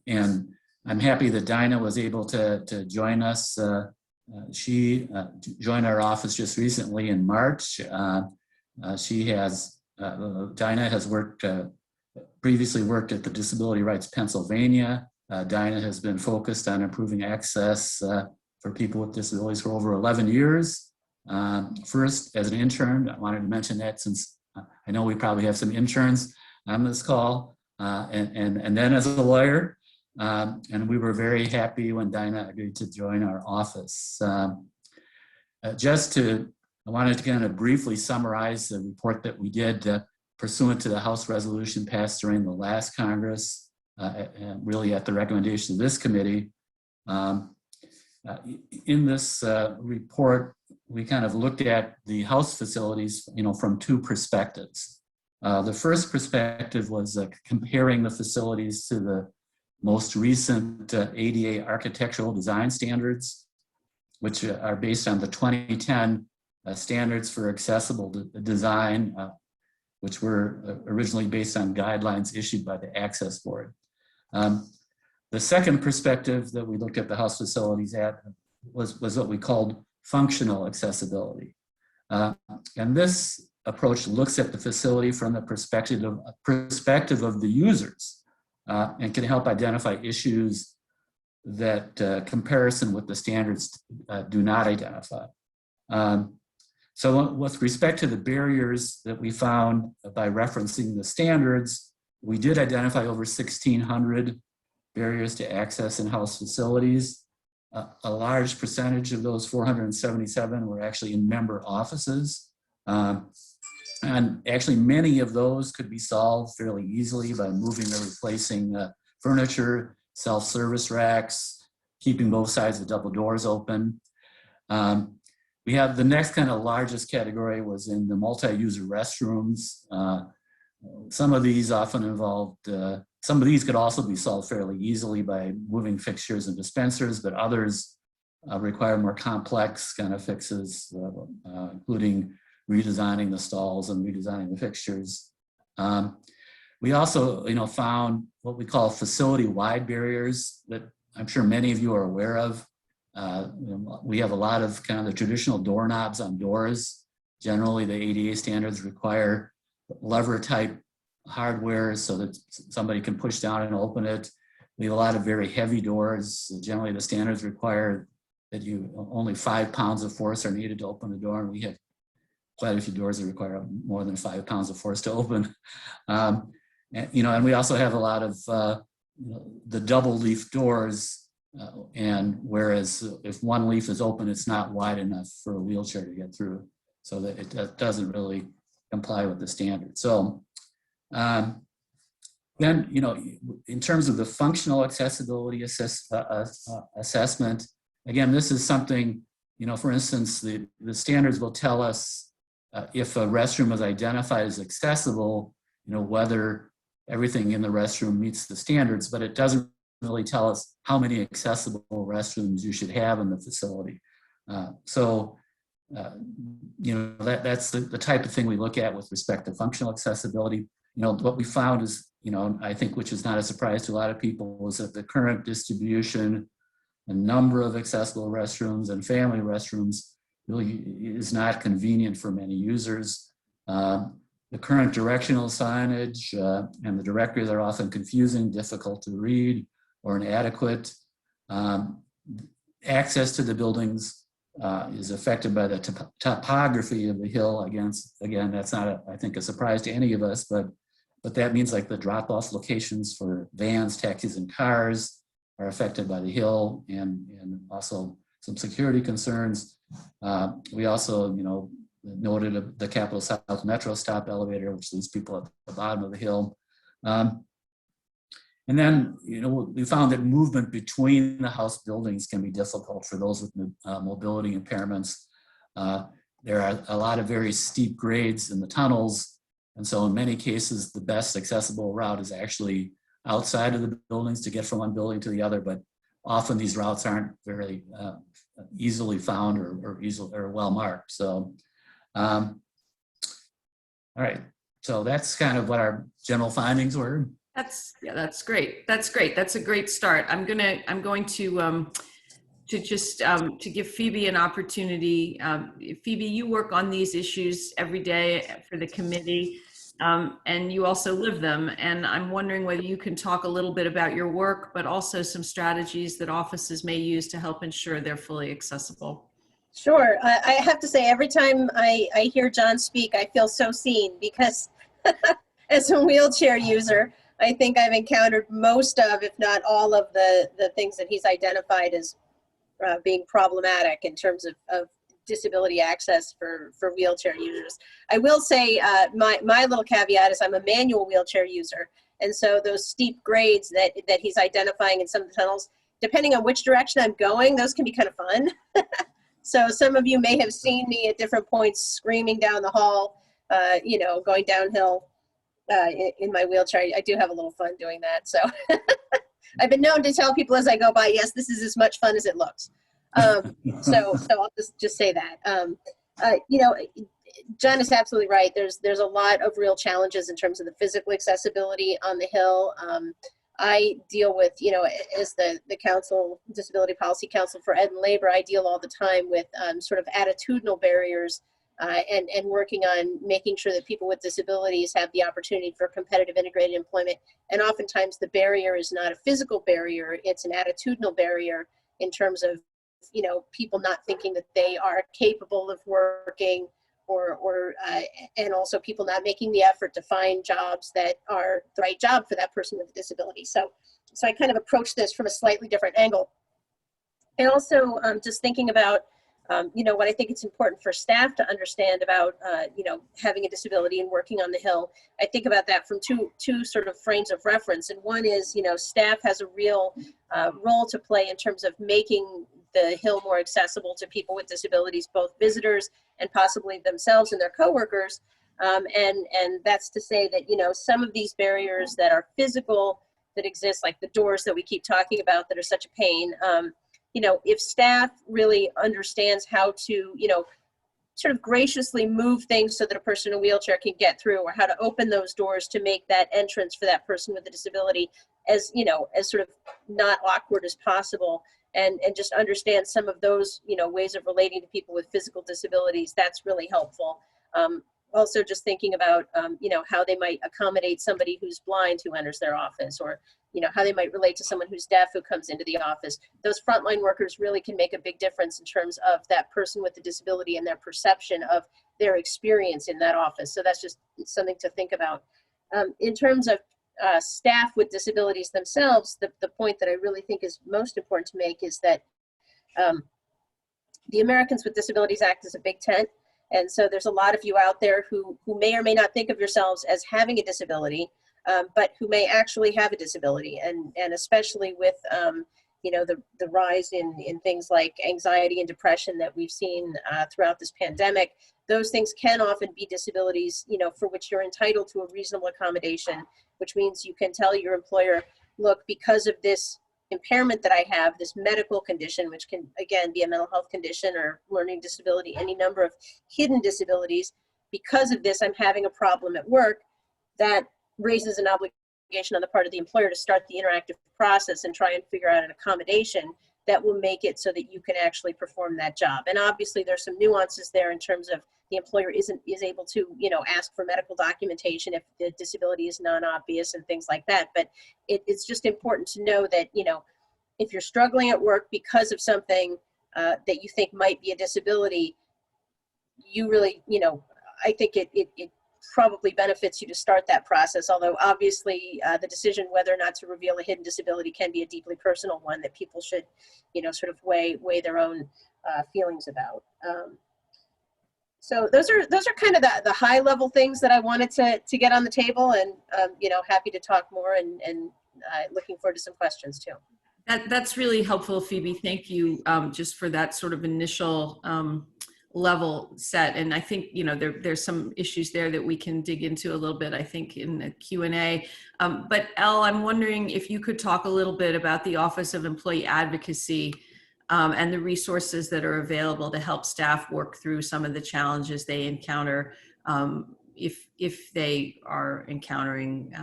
And I'm happy that Dinah was able to join us. She joined our office just recently in March. Dinah has previously worked at the Disability Rights Pennsylvania. Dinah has been focused on improving access for people with disabilities for over 11 years. First, as an intern, I wanted to mention that since I know we probably have some interns on this call, and then as a lawyer. And we were very happy when Dinah agreed to join our office. I wanted to kind of briefly summarize the report that we did pursuant to the House resolution passed during the last Congress, really at the recommendation of this committee. In this report, we kind of looked at the House facilities, from two perspectives. The first perspective was comparing the facilities to the most recent ADA architectural design standards, which are based on the 2010 standards for accessible design, which were originally based on guidelines issued by the Access Board. The second perspective that we looked at the House facilities at was what we called functional accessibility. And this approach looks at the facility from the perspective of the users and can help identify issues that comparison with the standards do not identify. So with respect to the barriers that we found by referencing the standards, we did identify over 1,600 barriers to access in House facilities. A large percentage of those 477 were actually in member offices. And actually many of those could be solved fairly easily by moving or replacing furniture, self-service racks, keeping both sides of the double doors open. We have the next kind of largest category was in the multi-user restrooms. Some of these often involved, some of these could also be solved fairly easily by moving fixtures and dispensers, but others require more complex kind of fixes, including redesigning the stalls and redesigning the fixtures. We also, found what we call facility-wide barriers that I'm sure many of you are aware of. We have a lot of kind of the traditional doorknobs on doors. Generally, the ADA standards require lever-type hardware so that somebody can push down and open it. We have a lot of very heavy doors. Generally, the standards require that only 5 pounds of force are needed to open the door, and we have quite a few doors that require more than 5 pounds of force to open. And we also have a lot of the double leaf doors, and whereas if one leaf is open, it's not wide enough for a wheelchair to get through, so that it doesn't really comply with the standard. So then, in terms of the functional accessibility assessment, again, this is something, for instance, the standards will tell us if a restroom is identified as accessible, whether everything in the restroom meets the standards, but it doesn't really tell us how many accessible restrooms you should have in the facility. That's the type of thing we look at with respect to functional accessibility. What we found is, I think, which is not a surprise to a lot of people, is that the current distribution and number of accessible restrooms and family restrooms really is not convenient for many users. The current directional signage and the directories are often confusing, difficult to read, or inadequate. Access to the buildings is affected by the topography of the hill. Again, that's not, I think, a surprise to any of us, but that means like the drop-off locations for vans, taxis, and cars are affected by the hill, and also some security concerns. We also, noted the Capitol South Metro stop elevator, which leaves people at the bottom of the hill. And then, we found that movement between the House buildings can be difficult for those with mobility impairments. There are a lot of very steep grades in the tunnels, and so in many cases, the best accessible route is actually outside of the buildings to get from one building to the other, but often these routes aren't very easily found or well marked. So, all right, so that's kind of what our general findings were. That's great. That's great. That's a great start. I'm going to just to give Phoebe an opportunity. Phoebe, you work on these issues every day for the committee, and you also live them. And I'm wondering whether you can talk a little bit about your work, but also some strategies that offices may use to help ensure they're fully accessible. Sure. I have to say, every time I hear John speak, I feel so seen because as a wheelchair user, I think I've encountered most of, if not all of the things that he's identified as being problematic in terms of disability access for wheelchair users. I will say my little caveat is I'm a manual wheelchair user. And so those steep grades that he's identifying in some of the tunnels, depending on which direction I'm going, those can be kind of fun. So some of you may have seen me at different points screaming down the hall, you know, going downhill in my wheelchair. I do have a little fun doing that. So I've been known to tell people as I go by, yes, this is as much fun as it looks. So I'll just say that. You know, John is absolutely right. There's a lot of real challenges in terms of the physical accessibility on the Hill. I deal with, you know, as the Council, Disability Policy Council for Ed and Labor, I deal all the time with sort of attitudinal barriers and working on making sure that people with disabilities have the opportunity for competitive integrated employment. And oftentimes the barrier is not a physical barrier, it's an attitudinal barrier in terms of, you know, people not thinking that they are capable of working, and also people not making the effort to find jobs that are the right job for that person with a disability. So I kind of approach this from a slightly different angle. And also just thinking about, you know, what I think it's important for staff to understand about, you know, having a disability and working on the Hill. I think about that from two sort of frames of reference. And one is, you know, staff has a real role to play in terms of making the Hill more accessible to people with disabilities, both visitors and possibly themselves and their coworkers. And that's to say that, you know, some of these barriers that are physical that exist, like the doors that we keep talking about that are such a pain, you know, if staff really understands how to, you know, sort of graciously move things so that a person in a wheelchair can get through, or how to open those doors to make that entrance for that person with a disability as, you know, as sort of not awkward as possible, and just understand some of those, you know, ways of relating to people with physical disabilities, that's really helpful. Also just thinking about, you know, how they might accommodate somebody who's blind who enters their office, or, you know, how they might relate to someone who's deaf who comes into the office. Those frontline workers really can make a big difference in terms of that person with the disability and their perception of their experience in that office. So that's just something to think about. In terms of staff with disabilities themselves, the point that I really think is most important to make is that the Americans with Disabilities Act is a big tent. And so there's a lot of you out there who may or may not think of yourselves as having a disability, but who may actually have a disability. And especially with, you know, the rise in things like anxiety and depression that we've seen throughout this pandemic, those things can often be disabilities, you know, for which you're entitled to a reasonable accommodation, which means you can tell your employer, look, because of this impairment that I have, this medical condition, which can, again, be a mental health condition or learning disability, any number of hidden disabilities, because of this, I'm having a problem at work, that raises an obligation on the part of the employer to start the interactive process and try and figure out an accommodation that will make it so that you can actually perform that job. And obviously there's some nuances there in terms of the employer is able to, you know, ask for medical documentation if the disability is non-obvious and things like that. But it's just important to know that, you know, if you're struggling at work because of something that you think might be a disability, you really, you know, I think it probably benefits you to start that process, although obviously the decision whether or not to reveal a hidden disability can be a deeply personal one that people should, you know, sort of weigh their own feelings about. So those are kind of the high level things that I wanted to get on the table, and you know, happy to talk more, and looking forward to some questions too. That's really helpful, Phoebe. Thank you, just for that sort of initial level set. And I think, you know, there's some issues there that we can dig into a little bit, I think, in the Q&A. But Elle, I'm wondering if you could talk a little bit about the Office of Employee Advocacy and the resources that are available to help staff work through some of the challenges they encounter if they are encountering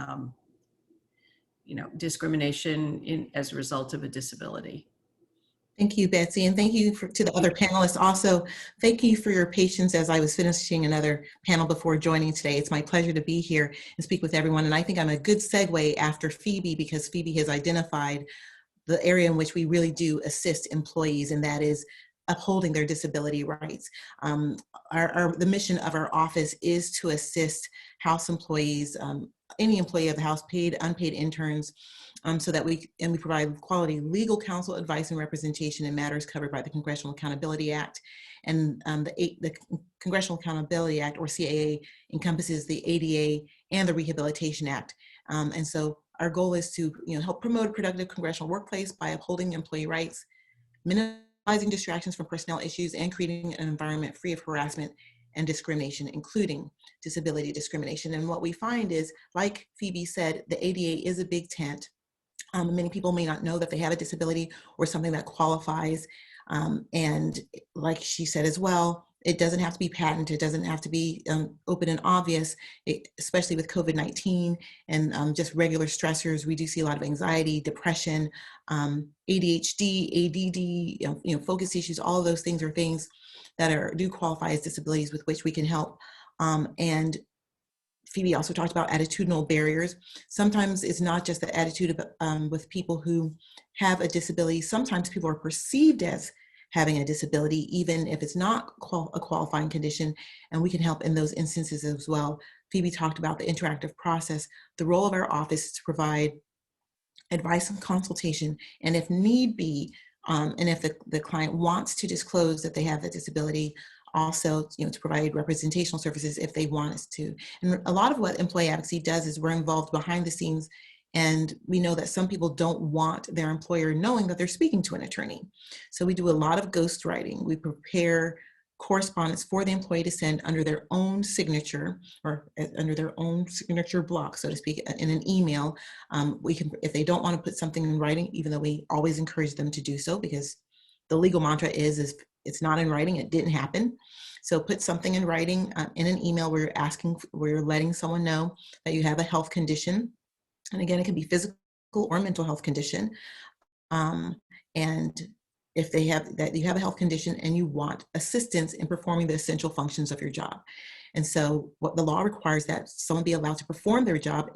discrimination as a result of a disability. Thank you, Betsy, and thank you to the other panelists. Also, thank you for your patience as I was finishing another panel before joining today. It's my pleasure to be here and speak with everyone, and I think I'm a good segue after Phoebe, because Phoebe has identified the area in which we really do assist employees, and that is upholding their disability rights. The mission of our office is to assist House employees, any employee of the House, paid, unpaid interns, so that we provide quality legal counsel, advice, and representation in matters covered by the Congressional Accountability Act. And the Congressional Accountability Act, or CAA, encompasses the ADA and the Rehabilitation Act. And so our goal is to help promote a productive congressional workplace by upholding employee rights, minimizing distractions from personnel issues, and creating an environment free of harassment and discrimination, including disability discrimination. And what we find is, like Phoebe said, the ADA is a big tent. Many people may not know that they have a disability or something that qualifies. And like she said as well, it doesn't have to be patent. It doesn't have to be open and obvious, especially with COVID-19 and just regular stressors. We do see a lot of anxiety, depression, ADHD, ADD, focus issues. All of those things are things that do qualify as disabilities with which we can help. And Phoebe also talked about attitudinal barriers. Sometimes it's not just the attitude of, with people who have a disability. Sometimes people are perceived as having a disability, even if it's not a qualifying condition, and we can help in those instances as well. Phoebe talked about the interactive process. The role of our office is to provide advice and consultation, and if need be, and if the client wants to disclose that they have a disability, also to provide representational services if they want us to. And a lot of what employee advocacy does is we're involved behind the scenes, and we know that some people don't want their employer knowing that they're speaking to an attorney. So we do a lot of ghostwriting. We prepare correspondence for the employee to send under their own signature, or under their own signature block, so to speak, in an email. We can, if they don't want to put something in writing, even though we always encourage them to do so, because the legal mantra is if it's not in writing, it didn't happen. So put something in writing in an email where you're letting someone know that you have a health condition. And again, it can be physical or mental health condition. And if you have a health condition and you want assistance in performing the essential functions of your job. And so what the law requires that someone be allowed to perform their job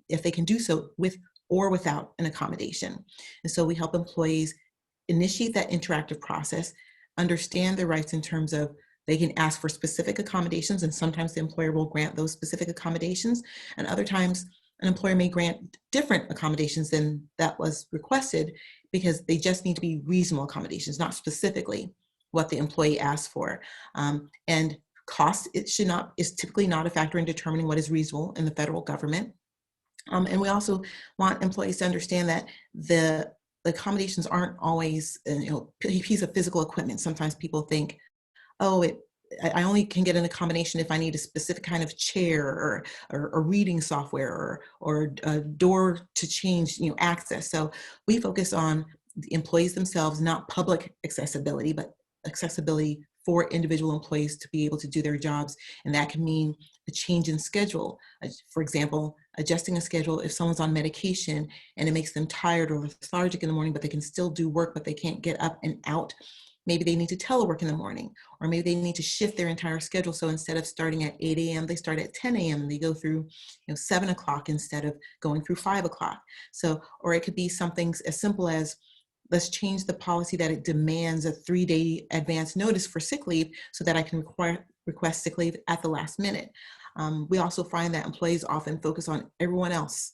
if they can do so with or without an accommodation. And so we help employees initiate that interactive process, understand their rights in terms of they can ask for specific accommodations, and sometimes the employer will grant those specific accommodations, and other times an employer may grant different accommodations than that was requested, because they just need to be reasonable accommodations, not specifically what the employee asked for. And cost, is typically not a factor in determining what is reasonable in the federal government. And we also want employees to understand that the accommodations aren't always a piece of physical equipment. Sometimes people think, oh, I only can get an accommodation if I need a specific kind of chair or reading software or a door to change access. So we focus on the employees themselves, not public accessibility, but accessibility for individual employees to be able to do their jobs. And that can mean a change in schedule. For example, adjusting a schedule if someone's on medication and it makes them tired or lethargic in the morning, but they can still do work, but they can't get up and out. Maybe they need to telework in the morning, or maybe they need to shift their entire schedule. So instead of starting at 8 a.m., they start at 10 a.m. and they go through 7 o'clock instead of going through 5 o'clock. So, or it could be something as simple as, let's change the policy that it demands a 3-day advance notice for sick leave so that I can request sick leave at the last minute. We also find that employees often focus on everyone else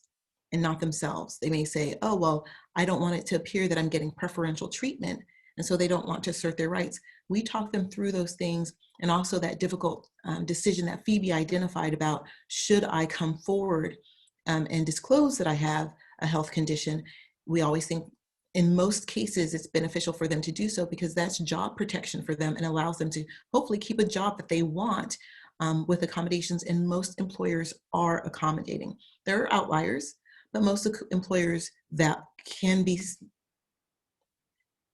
and not themselves. They may say, oh, well, I don't want it to appear that I'm getting preferential treatment, and so they don't want to assert their rights. We talk them through those things, and also that difficult decision that Phoebe identified about, should I come forward and disclose that I have a health condition? We always think in most cases it's beneficial for them to do so, because that's job protection for them and allows them to hopefully keep a job that they want with accommodations, and most employers are accommodating. There are outliers, but most employers that can be,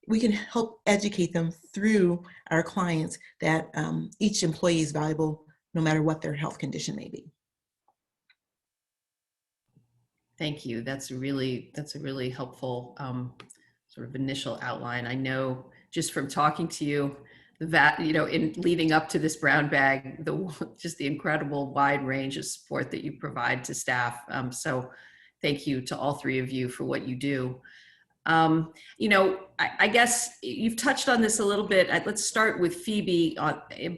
we can help educate them through our clients that each employee is valuable no matter what their health condition may be. Thank you. That's a really helpful sort of initial outline. I know just from talking to you that, in leading up to this brown bag, just the incredible wide range of support that you provide to staff. So thank you to all three of you for what you do. I guess you've touched on this a little bit. Let's start with Phoebe,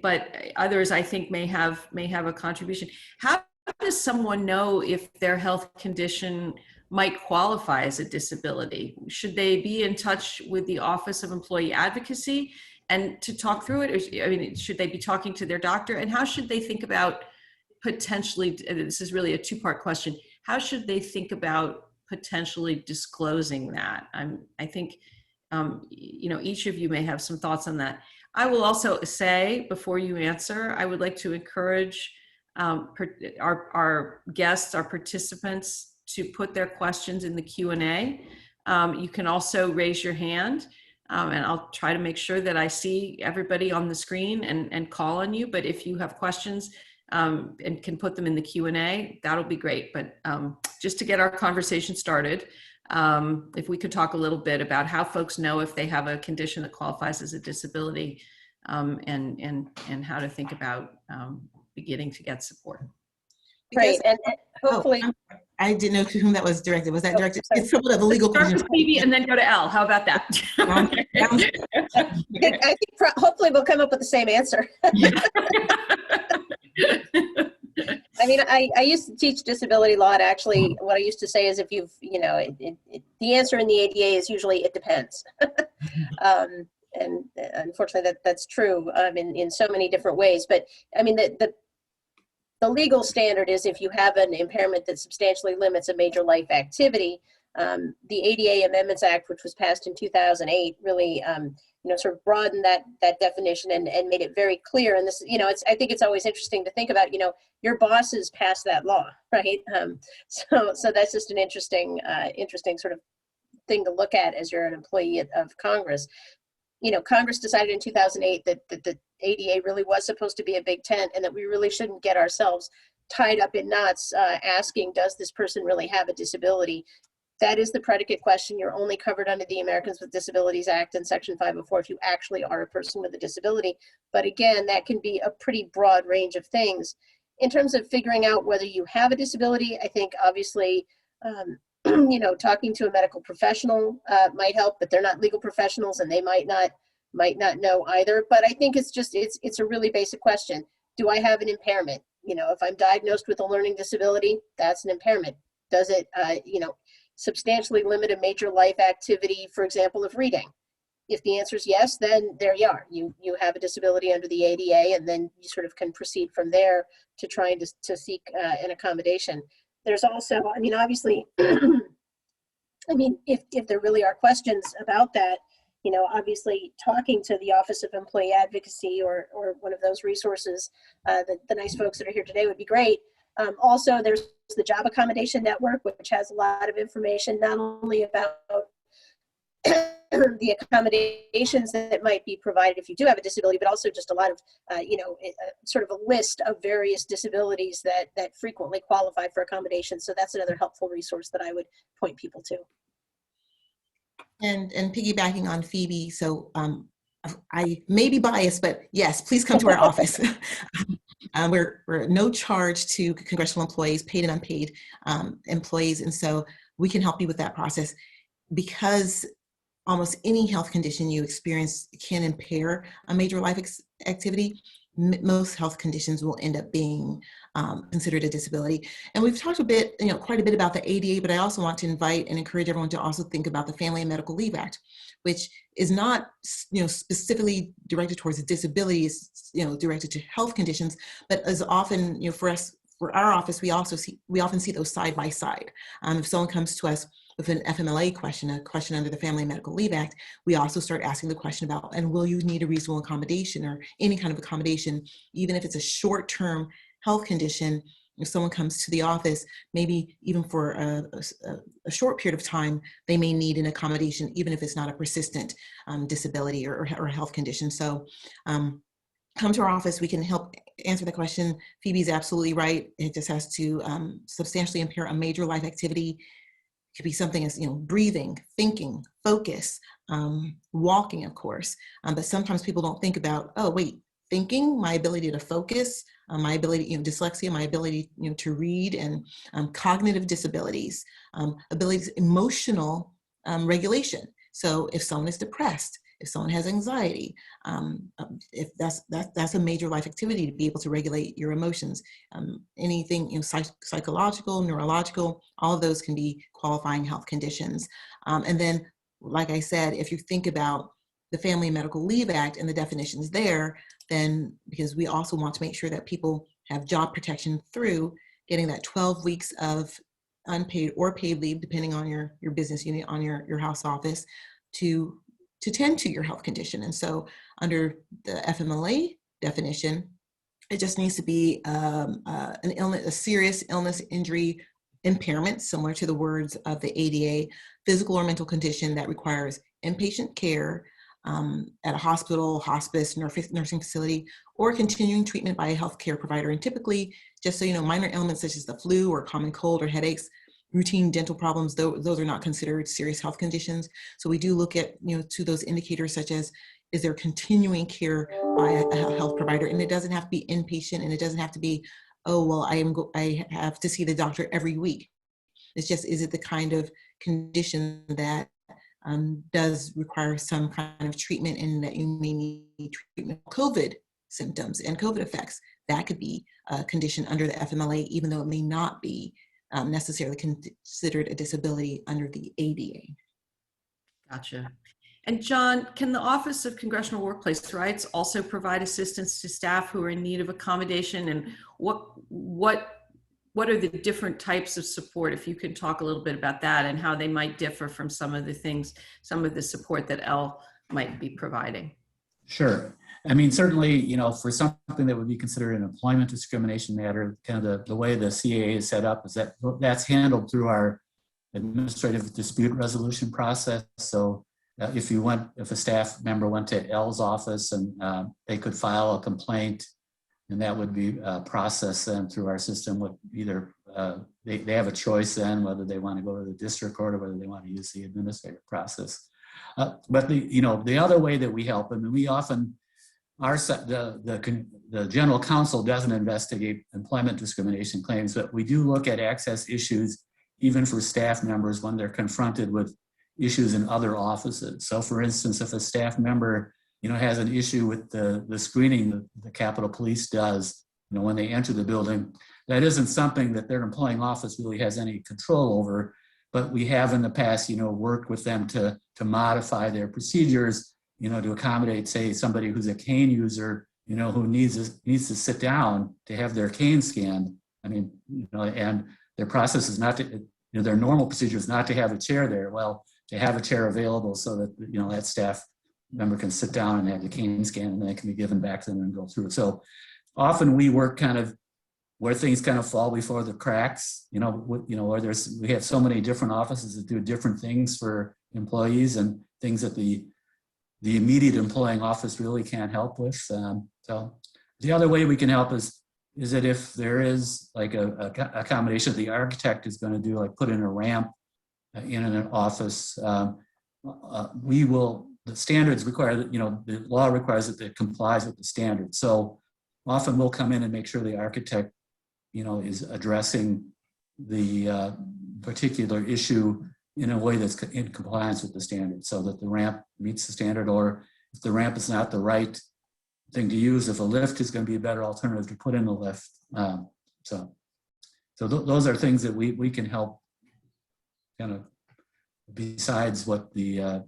but others I think may have a contribution. How does someone know if their health condition might qualify as a disability? Should they be in touch with the Office of Employee Advocacy and to talk through it? Or, should they be talking to their doctor? And how should they think about potentially, this is really a two-part question, how should they think about potentially disclosing that? I think, each of you may have some thoughts on that. I will also say, before you answer, I would like to encourage our guests, our participants, to put their questions in the Q&A. You can also raise your hand, and I'll try to make sure that I see everybody on the screen and call on you. But if you have questions and can put them in the Q&A, that'll be great. But just to get our conversation started, if we could talk a little bit about how folks know if they have a condition that qualifies as a disability, and how to think about beginning to get support. Right, and hopefully. I didn't know to whom that was directed. Was that directed? Sorry. It's somewhat of a legal Start question. with Phoebe and then go to Elle. How about that? I think hopefully we'll come up with the same answer. I mean, I used to teach disability law, and actually what I used to say is if you've, the answer in the ADA is usually it depends. And unfortunately that's true in so many different ways. But I mean, the legal standard is if you have an impairment that substantially limits a major life activity. The ADA Amendments Act, which was passed in 2008, really sort of broadened that definition and made it very clear. And this, I think it's always interesting to think about, your bosses passed that law, right? So that's just an interesting sort of thing to look at as you're an employee of Congress. Congress decided in 2008 that the ADA really was supposed to be a big tent, and that we really shouldn't get ourselves tied up in knots asking, does this person really have a disability? That is the predicate question. You're only covered under the Americans with Disabilities Act and Section 504 if you actually are a person with a disability. But again, that can be a pretty broad range of things. In terms of figuring out whether you have a disability, I think obviously, talking to a medical professional might help, but they're not legal professionals and they might not know either. But I think it's a really basic question. Do I have an impairment? If I'm diagnosed with a learning disability, that's an impairment. Does it, substantially limit a major life activity, for example, of reading? If the answer is yes, then there you are. You have a disability under the ADA, and then you sort of can proceed from there to trying to seek an accommodation. There's also, obviously, if there really are questions about that, obviously talking to the Office of Employee Advocacy or one of those resources, the nice folks that are here today would be great. Also, there's the Job Accommodation Network, which has a lot of information, not only about the accommodations that might be provided if you do have a disability, but also just a lot of, sort of a list of various disabilities that frequently qualify for accommodation. So that's another helpful resource that I would point people to. And piggybacking on Phoebe, so I may be biased, but yes, please come to our office. We're no charge to congressional employees, paid and unpaid employees, and so we can help you with that process, because almost any health condition you experience can impair a major life activity. Most health conditions will end up being considered a disability. And we've talked a bit, quite a bit about the ADA, but I also want to invite and encourage everyone to also think about the Family and Medical Leave Act, which is not, specifically directed towards disabilities, directed to health conditions, but as often, for us, for our office, we often see those side by side. If someone comes to us with an FMLA question, a question under the Family and Medical Leave Act, we also start asking the question about, and will you need a reasonable accommodation or any kind of accommodation, even if it's a short-term health condition. If someone comes to the office, maybe even for a short period of time, they may need an accommodation, even if it's not a persistent disability or health condition. So come to our office. We can help answer the question. Phoebe's absolutely right. It just has to substantially impair a major life activity. It could be something as, breathing, thinking, focus, walking, of course. But sometimes people don't think about, oh, wait, thinking, my ability to focus, my ability, dyslexia, my ability, to read, and cognitive disabilities, abilities, emotional regulation. So if someone is depressed, if someone has anxiety, if that's a major life activity, to be able to regulate your emotions. Anything, psychological, neurological, all of those can be qualifying health conditions. And then, like I said, if you think about the Family and Medical Leave Act and the definitions there, then because we also want to make sure that people have job protection through getting that 12 weeks of unpaid or paid leave, depending on your business unit, on your house office, to tend to your health condition. And so under the FMLA definition, it just needs to be an illness, a serious illness, injury, impairment, similar to the words of the ADA, physical or mental condition that requires inpatient care at a hospital, hospice, nursing facility, or continuing treatment by a healthcare provider. And typically, just so you know, minor ailments such as the flu or common cold or headaches, routine dental problems, those are not considered serious health conditions. So we do look at, to those indicators such as, is there continuing care by a health provider? And it doesn't have to be inpatient, and it doesn't have to be, oh, well, I have to see the doctor every week. It's just, is it the kind of condition that does require some kind of treatment, and that you may need treatment? COVID symptoms and COVID effects, that could be a condition under the FMLA, even though it may not be necessarily considered a disability under the ADA. Gotcha. And John, can the Office of Congressional Workplace Rights also provide assistance to staff who are in need of accommodation? And what are the different types of support, if you can talk a little bit about that and how they might differ from some of the things, some of the support that Elle might be providing? Sure. I mean, certainly, for something that would be considered an employment discrimination matter, kind of the way the CAA is set up is that that's handled through our administrative dispute resolution process. So if a staff member went to Elle's office and they could file a complaint, and that would be processed then through our system with either, they have a choice then whether they want to go to the district court or whether they want to use the administrative process. But the other way that we help, and we often, the general counsel doesn't investigate employment discrimination claims, but we do look at access issues even for staff members when they're confronted with issues in other offices. So for instance, if a staff member has an issue with the screening that the Capitol Police does, when they enter the building, that isn't something that their employing office really has any control over, but we have in the past, worked with them to modify their procedures, to accommodate, say, somebody who's a cane user, who needs to sit down to have their cane scanned. I mean, and their process is not to, their normal procedure is not to have a chair there. Well, to have a chair available so that, that staff member can sit down and have the cane scan, and then it can be given back to them and go through it. So often we work kind of where things kind of fall before the cracks, where we have so many different offices that do different things for employees and things that the immediate employing office really can't help with. So the other way we can help is that if there is like a accommodation that the architect is going to do, like put in a ramp in an office, the standards require that, the law requires that it complies with the standards. So often we'll come in and make sure the architect, is addressing the particular issue in a way that's in compliance with the standard, so that the ramp meets the standard, or if the ramp is not the right thing to use, if a lift is going to be a better alternative, to put in a lift. So those are things that we can help kind of, besides what the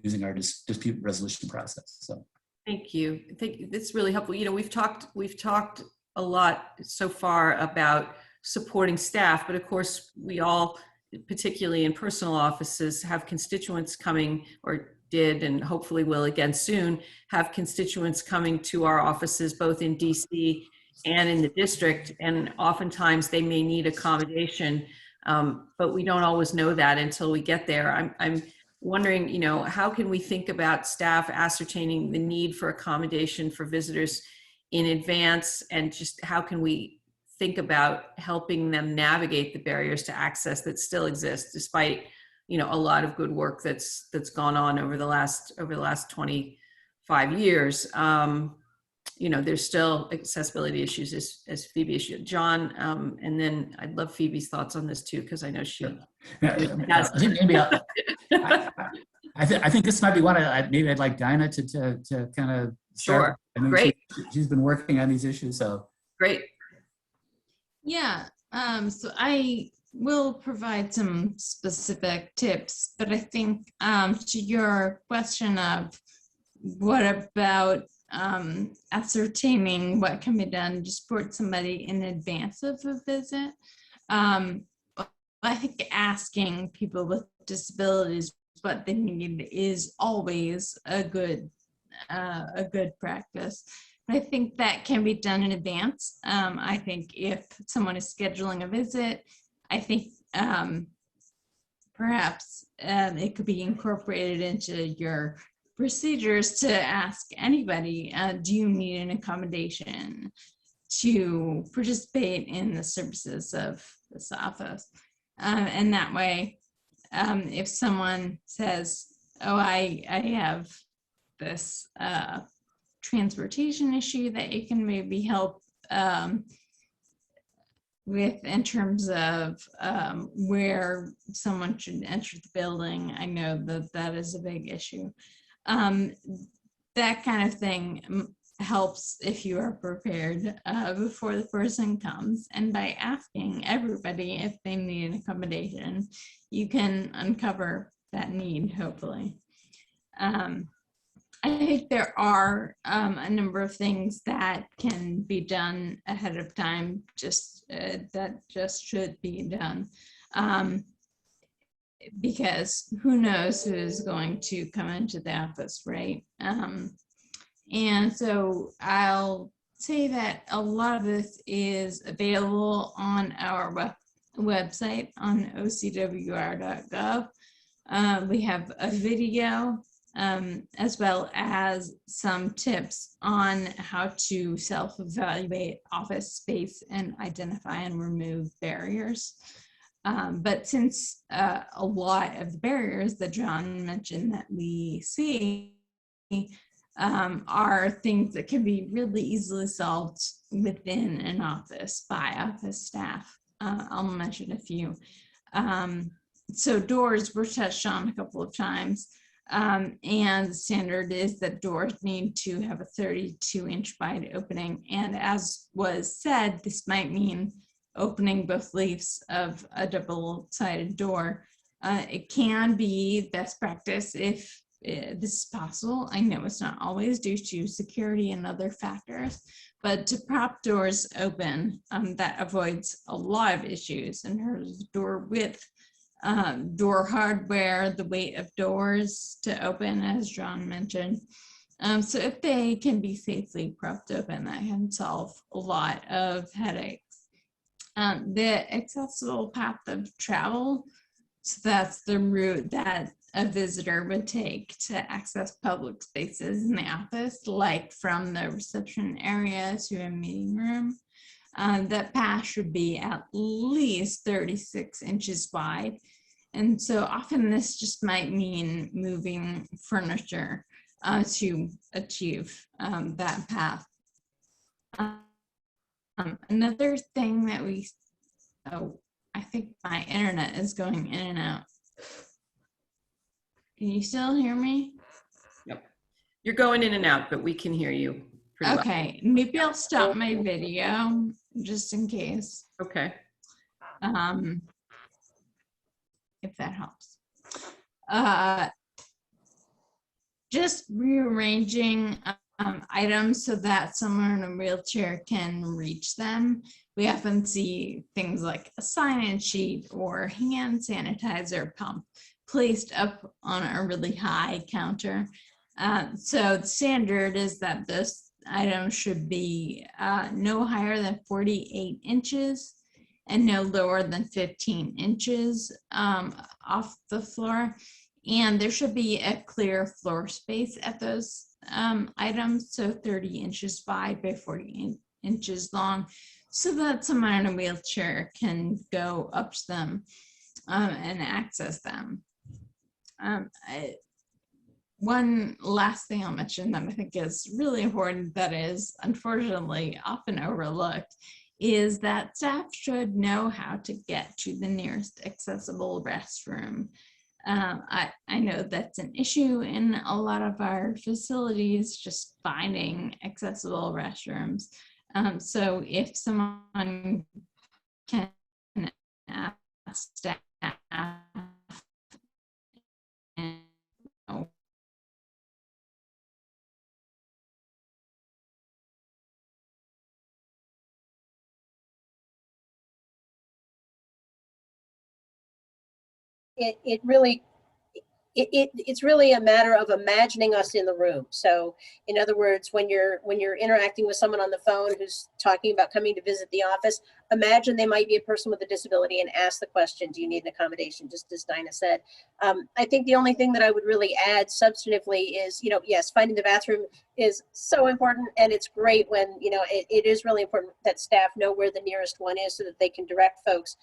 using our dispute resolution process. So thank you. That's really helpful. We've talked a lot so far about supporting staff, but of course we all, particularly in personal offices, have constituents coming, or did and hopefully will again soon, have constituents coming to our offices both in DC and in the district, and oftentimes they may need accommodation, but we don't always know that until we get there. I'm wondering, how can we think about staff ascertaining the need for accommodation for visitors in advance, and just how can we think about helping them navigate the barriers to access that still exist, despite, you know, a lot of good work that's gone on over the last 25 years. You know, there's still accessibility issues, as Phoebe issued. John, and then I'd love Phoebe's thoughts on this too, because I know she has. I think maybe I think this might be one. Maybe I'd like Dinah to kind of start. Sure. I mean, Great. She's been working on these issues, so Great. Yeah, so I will provide some specific tips, but I think to your question of what about ascertaining what can be done to support somebody in advance of a visit, I think asking people with disabilities what they need is always a good practice. I think that can be done in advance. I think if someone is scheduling a visit, I think perhaps it could be incorporated into your procedures to ask anybody, do you need an accommodation to participate in the services of this office? And that way, if someone says, oh, I have this transportation issue that you can maybe help with in terms of where someone should enter the building. I know that that is a big issue. That kind of thing helps if you are prepared before the person comes. And by asking everybody if they need an accommodation, you can uncover that need, hopefully. I think there are a number of things that can be done ahead of time, that just should be done. Because who knows who is going to come into the office, right? And so I'll say that a lot of this is available on our website on ocwr.gov. We have a video as well as some tips on how to self-evaluate office space and identify and remove barriers. But since a lot of the barriers that John mentioned that we see are things that can be really easily solved within an office by office staff, I'll mention a few. So doors were touched on a couple of times. And the standard is that doors need to have a 32-inch wide opening. And as was said, this might mean opening both leaves of a double-sided door. It can be best practice if this is possible. I know it's not always due to security and other factors, but to prop doors open, that avoids a lot of issues in terms of door width, door hardware, the weight of doors to open, as John mentioned. So if they can be safely propped open, that can solve a lot of headaches. The accessible path of travel, so that's the route that a visitor would take to access public spaces in the office, like from the reception area to a meeting room. That path should be at least 36 inches wide. And so often this just might mean moving furniture to achieve that path. Another thing that I think my internet is going in and out. Can you still hear me? Yep. You're going in and out, but we can hear you pretty well. Okay, maybe I'll stop my video just in case. Okay. If that helps. Just rearranging items so that someone in a wheelchair can reach them. We often see things like a sign-in sheet or hand sanitizer pump placed up on a really high counter. So the standard is that this item should be no higher than 48 inches and no lower than 15 inches off the floor. And there should be a clear floor space at those items, so 30 inches wide by 40 inches long, so that someone in a wheelchair can go up to them and access them. One last thing I'll mention that I think is really important, that is unfortunately often overlooked, is that staff should know how to get to the nearest accessible restroom. I know that's an issue in a lot of our facilities, just finding accessible restrooms. So if someone can ask staff, and, it's really a matter of imagining us in the room. So in other words, when you're interacting with someone on the phone who's talking about coming to visit the office, imagine they might be a person with a disability and ask the question, do you need an accommodation? Just as Dinah said. I think the only thing that I would really add substantively is, yes, finding the bathroom is so important, and it's great when, it is really important that staff know where the nearest one is so that they can direct folks.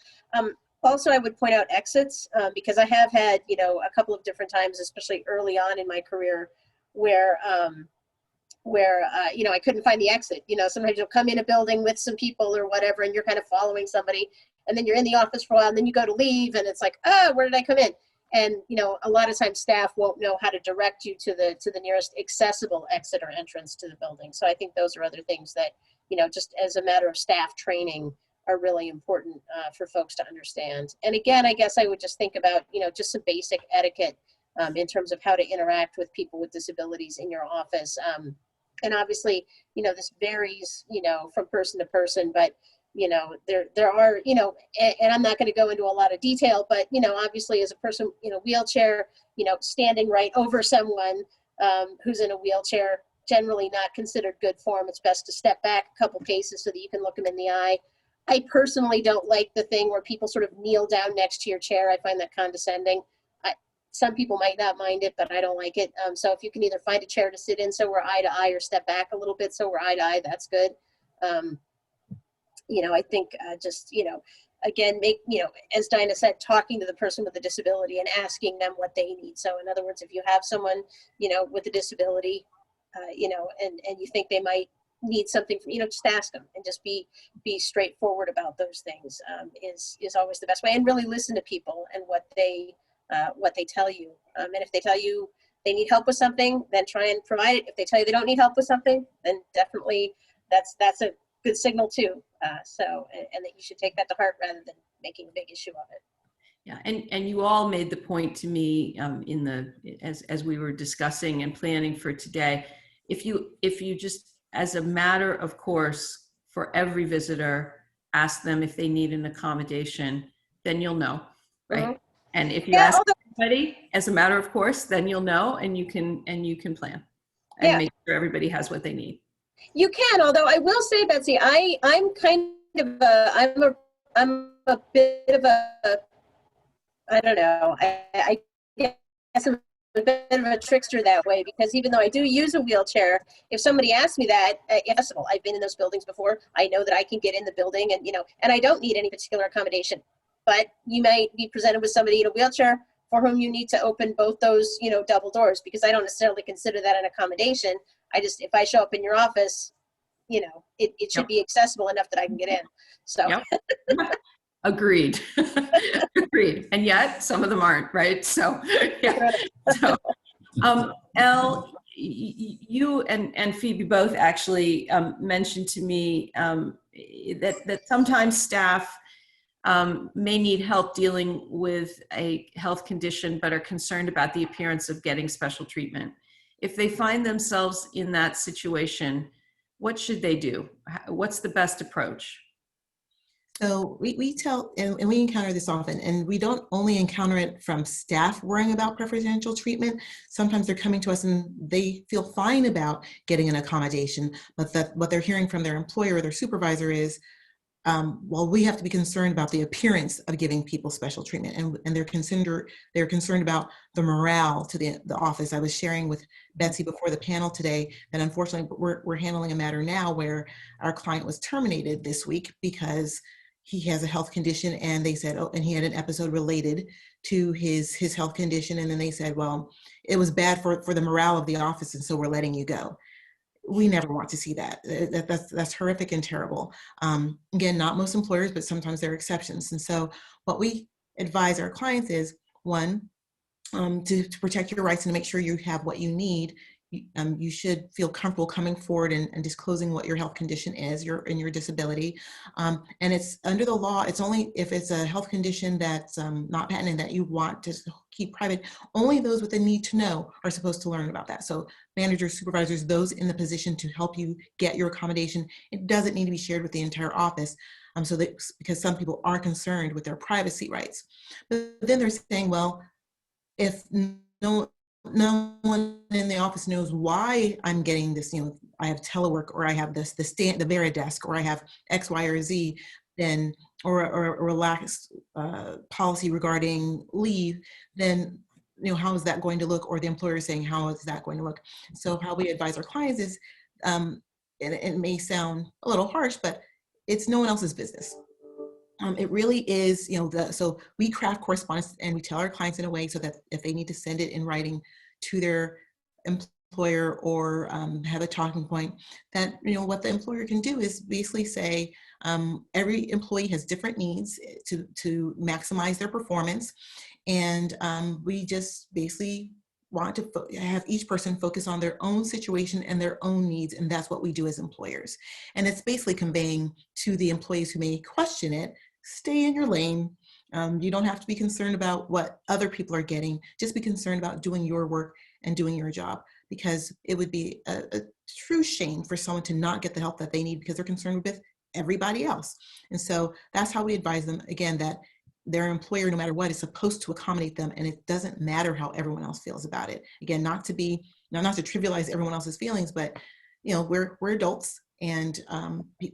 Also, I would point out exits because I have had, a couple of different times, especially early on in my career, where I couldn't find the exit. Sometimes you'll come in a building with some people or whatever, and you're kind of following somebody, and then you're in the office for a while, and then you go to leave, and it's like, oh, where did I come in? And a lot of times staff won't know how to direct you to the nearest accessible exit or entrance to the building. So I think those are other things that, just as a matter of staff training, are really important for folks to understand. And again, I guess I would just think about, just some basic etiquette in terms of how to interact with people with disabilities in your office. And obviously, this varies, from person to person, but, there are, and I'm not going to go into a lot of detail, but, obviously as a person in a wheelchair, standing right over someone who's in a wheelchair, generally not considered good form. It's best to step back a couple paces so that you can look them in the eye. I personally don't like the thing where people sort of kneel down next to your chair. I find that condescending. Some people might not mind it, but I don't like it. So if you can either find a chair to sit in so we're eye to eye, or step back a little bit so we're eye to eye, that's good. I think just, again, as Dinah said, talking to the person with a disability and asking them what they need. So in other words, if you have someone, with a disability, and you think they might need something from, just ask them, and just be straightforward about those things is always the best way. And really listen to people and what they tell you. And if they tell you they need help with something, then try and provide it. If they tell you they don't need help with something, then definitely that's a good signal too. And that you should take that to heart rather than making a big issue of it. Yeah, and you all made the point to me as we were discussing and planning for today. If you just, as a matter of course, for every visitor, ask them if they need an accommodation, then you'll know, right? Mm-hmm. And if you ask everybody as a matter of course, then you'll know, and you can plan and make sure everybody has what they need. You can, although I will say, Betsy, I'm kind of I'm a bit of a, I don't know, I guess I'm a bit of a trickster that way, because even though I do use a wheelchair, if somebody asks me that, if possible, I've been in those buildings before, I know that I can get in the building, and and I don't need any particular accommodation. But you might be presented with somebody in a wheelchair for whom you need to open both those, double doors, because I don't necessarily consider that an accommodation. If I show up in your office, it should be accessible enough that I can get in. So. Agreed. Agreed. And yet some of them aren't, right? So, yeah. So, Elle, you and Phoebe both actually mentioned to me that sometimes staff may need help dealing with a health condition, but are concerned about the appearance of getting special treatment. If they find themselves in that situation, what should they do? What's the best approach? So we tell, and we encounter this often, and we don't only encounter it from staff worrying about preferential treatment. Sometimes they're coming to us and they feel fine about getting an accommodation, but what they're hearing from their employer or their supervisor is, well, we have to be concerned about the appearance of giving people special treatment, and they're concerned about the morale to the office. I was sharing with Betsy before the panel today that unfortunately we're handling a matter now where our client was terminated this week because he has a health condition, and they said, oh, and he had an episode related to his health condition, and then they said, well, it was bad for the morale of the office, and so we're letting you go. We never want to see that. That's horrific and terrible. Again, not most employers, but sometimes there are exceptions. And so what we advise our clients is, one, to protect your rights and to make sure you have what you need. You should feel comfortable coming forward and disclosing what your health condition is, your disability. And it's under the law, it's only if it's a health condition that's not patented that you want to keep private, only those with a need to know are supposed to learn about that. So managers, supervisors, those in the position to help you get your accommodation, it doesn't need to be shared with the entire office. So that, because some people are concerned with their privacy rights. But then they're saying, well, if no one in the office knows why I'm getting this, I have telework, or I have the Veridesk, or I have X, Y, or Z, then, or a relaxed policy regarding leave, then, how is that going to look? Or the employer is saying, how is that going to look? So how we advise our clients is, and it may sound a little harsh, but it's no one else's business. It really is, so we craft correspondence and we tell our clients in a way so that if they need to send it in writing to their employer or have a talking point, that, what the employer can do is basically say, every employee has different needs to maximize their performance. And we just basically want to have each person focus on their own situation and their own needs. And that's what we do as employers. And it's basically conveying to the employees who may question it, stay in your lane. You don't have to be concerned about what other people are getting. Just be concerned about doing your work and doing your job, because it would be a true shame for someone to not get the help that they need because they're concerned with everybody else. And so that's how we advise them, again, that their employer, no matter what, is supposed to accommodate them, and it doesn't matter how everyone else feels about it. Again, not to trivialize everyone else's feelings, but we're adults. And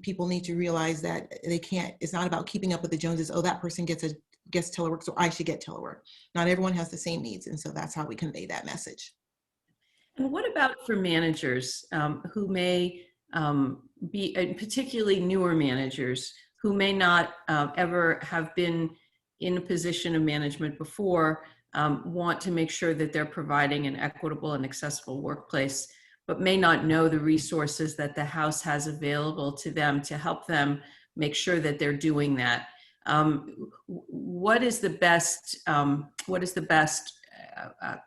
people need to realize that they can't, it's not about keeping up with the Joneses. Oh, that person gets telework, so I should get telework. Not everyone has the same needs. And so that's how we convey that message. And what about for managers who may be, particularly newer managers, who may not ever have been in a position of management before, want to make sure that they're providing an equitable and accessible workplace, but may not know the resources that the House has available to them to help them make sure that they're doing that. What is the best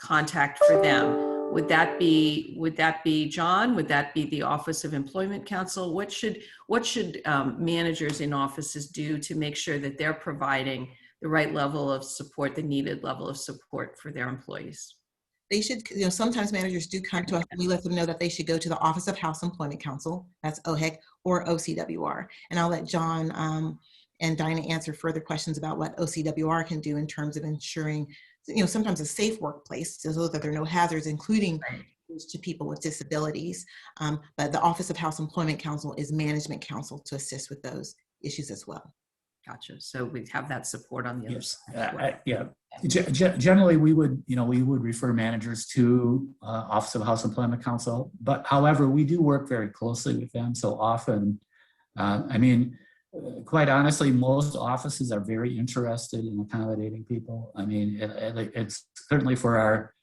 contact for them? Would that be John? Would that be the Office of Employment Counsel? What should managers in offices do to make sure that they're providing the right level of support, the needed level of support for their employees? They should, sometimes managers do come to us and we let them know that they should go to the Office of House Employment Counsel, that's OHEC, or OCWR. And I'll let John and Dinah answer further questions about what OCWR can do in terms of ensuring, sometimes a safe workplace so that there are no hazards, including to people with disabilities. But the Office of House Employment Counsel is management counsel to assist with those issues as well. Gotcha. So we have that support on the other side. Yeah. Generally, we would refer managers to Office of House Employment Counsel, but however, we do work very closely with them. So often, quite honestly, most offices are very interested in accommodating people. I mean, it's certainly for our,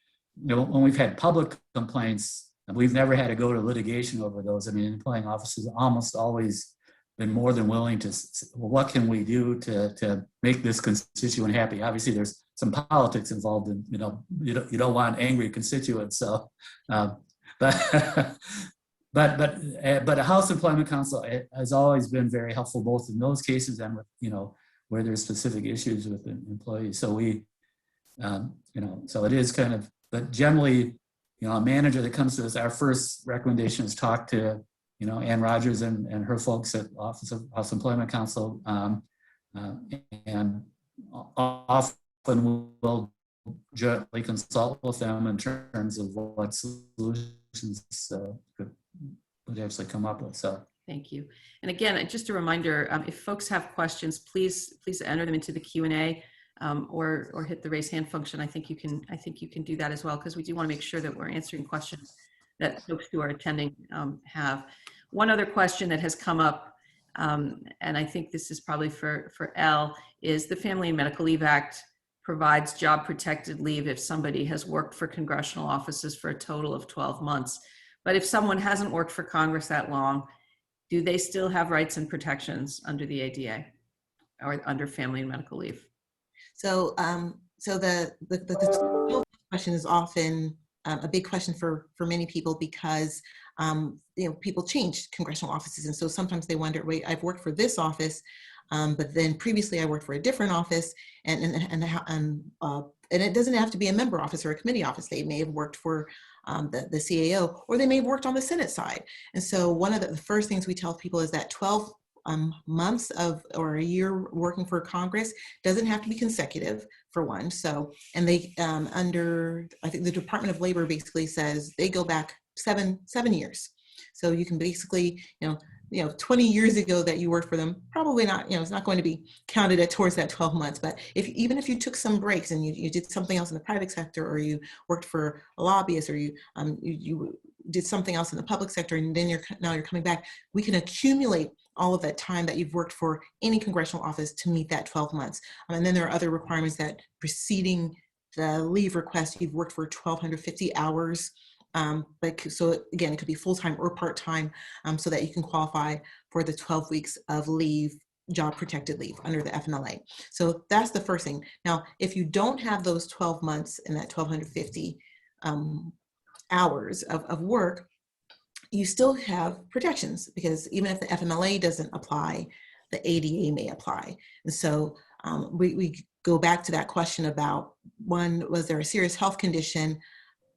when we've had public complaints, we've never had to go to litigation over those. I mean, employing offices almost always been more than willing to, well, what can we do to make this constituent happy? Obviously, there's some politics involved in, you don't want angry constituents. So, but a House Employment Counsel has always been very helpful, both in those cases and with, where there's specific issues with employees. So we, so it is kind of, but generally, a manager that comes to us, our first recommendation is talk to, Ann Rogers and her folks at Office of House Employment Counsel, and often we'll jointly consult with them in terms of what solutions would actually come up with. So Thank you. And again, just a reminder, if folks have questions, please enter them into the Q&A or hit the raise hand function. I think you can do that as well, because we do want to make sure that we're answering questions that folks who are attending have. One other question that has come up, and I think this is probably for Elle, is the Family and Medical Leave Act provides job protected leave if somebody has worked for congressional offices for a total of 12 months. But if someone hasn't worked for Congress that long, do they still have rights and protections under the ADA or under family and medical leave? So, the question is often a big question for many people, because people change congressional offices, and so sometimes they wonder, wait, I've worked for this office, but then previously I worked for a different office, and it doesn't have to be a member office or a committee office. They may have worked for the CAO, or they may have worked on the Senate side. And so one of the first things we tell people is that 12 months or a year working for Congress doesn't have to be consecutive, for one. So, and they I think the Department of Labor basically says they go back seven years. So you can basically, 20 years ago that you worked for them, probably not, it's not going to be counted towards that 12 months. But even if you took some breaks and you did something else in the private sector, or you worked for a lobbyist, or you did something else in the public sector, and then now you're coming back, we can accumulate all of that time that you've worked for any congressional office to meet that 12 months. And then there are other requirements that preceding the leave request, you've worked for 1,250 hours. So again, it could be full-time or part-time, so that you can qualify for the 12 weeks of leave, job protected leave under the FMLA. So that's the first thing. Now, if you don't have those 12 months and that 1,250 hours of work, you still have protections, because even if the FMLA doesn't apply, the ADA may apply. And so we go back to that question about, one, was there a serious health condition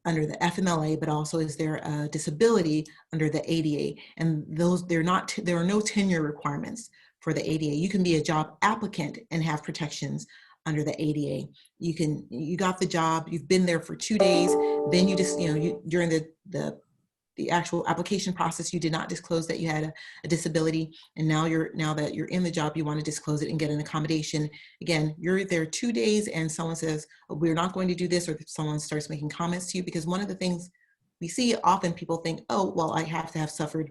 under the FMLA, but also is there a disability under the ADA? And there are no tenure requirements for the ADA. You can be a job applicant and have protections under the ADA. You got the job, you've been there for 2 days, then you just, during the actual application process, you did not disclose that you had a disability, and now that you're in the job, you want to disclose it and get an accommodation. Again, you're there 2 days and someone says, oh, we're not going to do this, or someone starts making comments to you, because one of the things we see often, people think, oh, well, I have to have suffered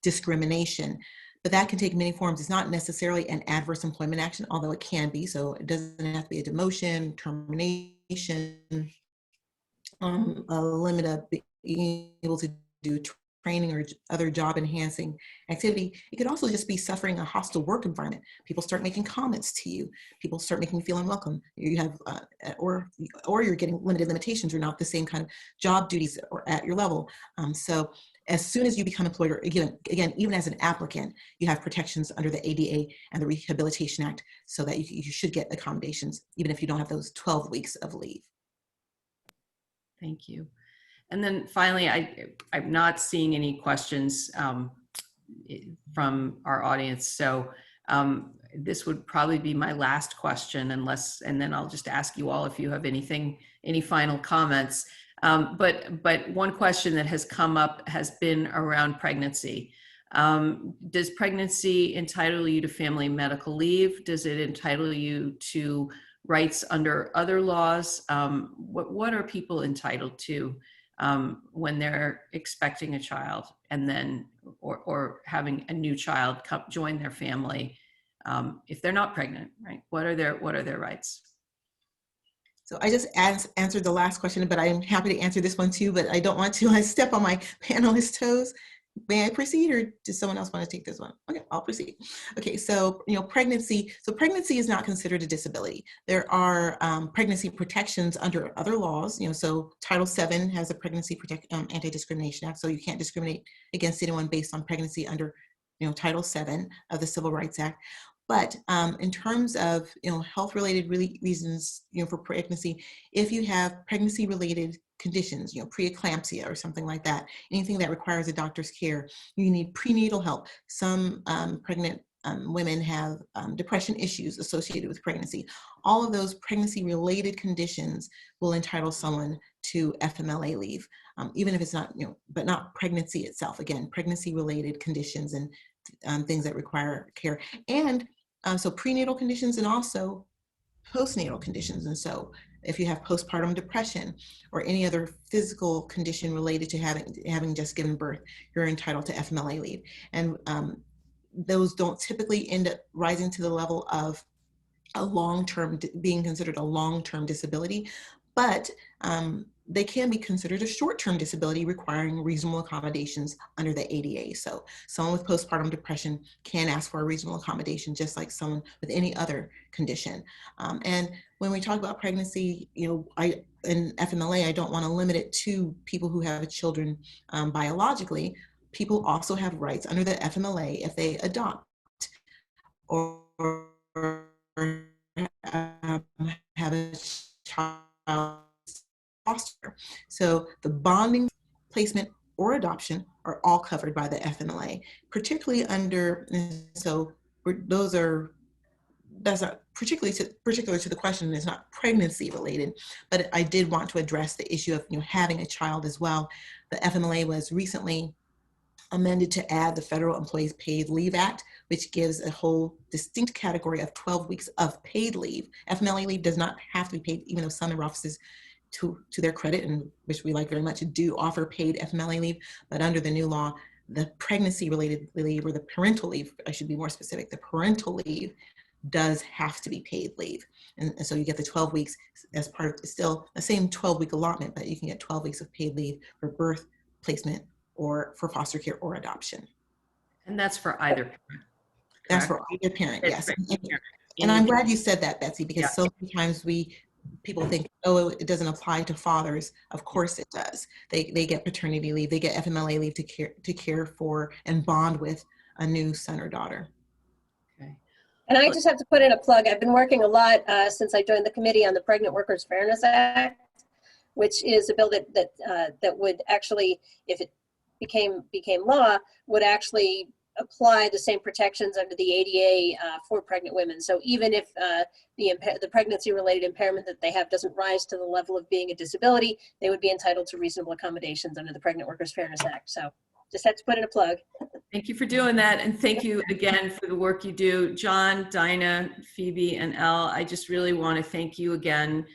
discrimination, but that can take many forms. It's not necessarily an adverse employment action, although it can be. So it doesn't have to be a demotion, termination, a limit of being able to do training or other job enhancing activity. It could also just be suffering a hostile work environment. People start making comments to you. People start making you feel unwelcome. You have, or you're getting limited limitations, or not the same kind of job duties or at your level. So as soon as you become employed, or again, even as an applicant, you have protections under the ADA and the Rehabilitation Act, so that you should get accommodations, even if you don't have those 12 weeks of leave. Thank you. And then finally, I'm not seeing any questions from our audience. So this would probably be my last question, and then I'll just ask you all if you have any final comments. But one question that has come up has been around pregnancy. Does pregnancy entitle you to family medical leave? Does it entitle you to rights under other laws? What are people entitled to when they're expecting a child, and then or having a new child join their family if they're not pregnant, right? What are their rights? So I just answered the last question, but I'm happy to answer this one too, but I don't want to step on my panelist's toes. May I proceed, or does someone else want to take this one? Okay, I'll proceed. Okay, so pregnancy. So pregnancy is not considered a disability. There are pregnancy protections under other laws. So Title VII has a Pregnancy Anti-Discrimination Act, so you can't discriminate against anyone based on pregnancy under Title VII of the Civil Rights Act. But in terms of health-related reasons for pregnancy, if you have pregnancy-related conditions, preeclampsia or something like that, anything that requires a doctor's care, you need prenatal help. Some pregnant women have depression issues associated with pregnancy. All of those pregnancy-related conditions will entitle someone to FMLA leave, even if it's not, but not pregnancy itself. Again, pregnancy-related conditions and things that require care. And so prenatal conditions and also postnatal conditions. And so if you have postpartum depression or any other physical condition related to having just given birth, you're entitled to FMLA leave. And those don't typically end up rising to the level of a long-term, being considered a long-term disability, but they can be considered a short-term disability requiring reasonable accommodations under the ADA. So someone with postpartum depression can ask for a reasonable accommodation just like someone with any other condition. And when we talk about pregnancy, in FMLA, I don't want to limit it to people who have children biologically. People also have rights under the FMLA if they adopt or have a child foster. So the bonding, placement, or adoption are all covered by the FMLA, particularly under, so that's not particular to the question, is not pregnancy related, but I did want to address the issue of having a child as well. The FMLA was recently amended to add the Federal Employees Paid Leave Act, which gives a whole distinct category of 12 weeks of paid leave. FMLA leave does not have to be paid, even though some of our offices, to their credit, and which we like very much, do offer paid FMLA leave. But under the new law, the pregnancy-related leave, or the parental leave, I should be more specific, the parental leave does have to be paid leave. And so you get the 12 weeks as part of, still the same 12-week allotment, but you can get 12 weeks of paid leave for birth, placement, or for foster care or adoption. And that's for either parent. That's correct? for either parent, That's yes. for either parent. And I'm glad you said that, Betsy, because Yeah. so many times people think, oh, it doesn't apply to fathers. Of course it does. They get paternity leave, they get FMLA leave to care for and bond with a new son or daughter. Okay. And I just have to put in a plug. I've been working a lot since I joined the committee on the Pregnant Workers Fairness Act, which is a bill that would actually, if it became law, would actually apply the same protections under the ADA for pregnant women. So even if the pregnancy-related impairment that they have doesn't rise to the level of being a disability, they would be entitled to reasonable accommodations under the Pregnant Workers Fairness Act. So just had to put in a plug. Thank you for doing that. And thank you again for the work you do. John, Dinah, Phoebe, and Elle, I just really want to thank you again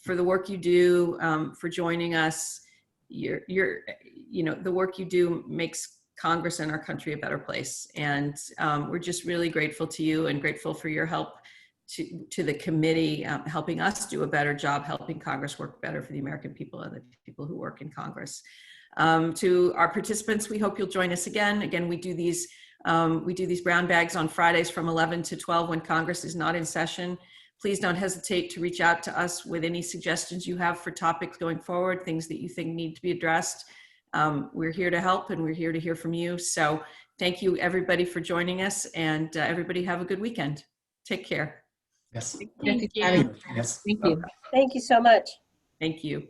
for the work you do, for joining us. The work you do makes Congress and our country a better place. And we're just really grateful to you and grateful for your help to the committee, helping us do a better job, helping Congress work better for the American people and the people who work in Congress. To our participants, we hope you'll join us again. Again, we do these brown bags on Fridays from 11 to 12 when Congress is not in session. Please don't hesitate to reach out to us with any suggestions you have for topics going forward, things that you think need to be addressed. We're here to help and we're here to hear from you. So thank you everybody for joining us, and everybody have a good weekend. Take care. Yes. Thank you. Yes. Thank you. Thank you so much. Thank you.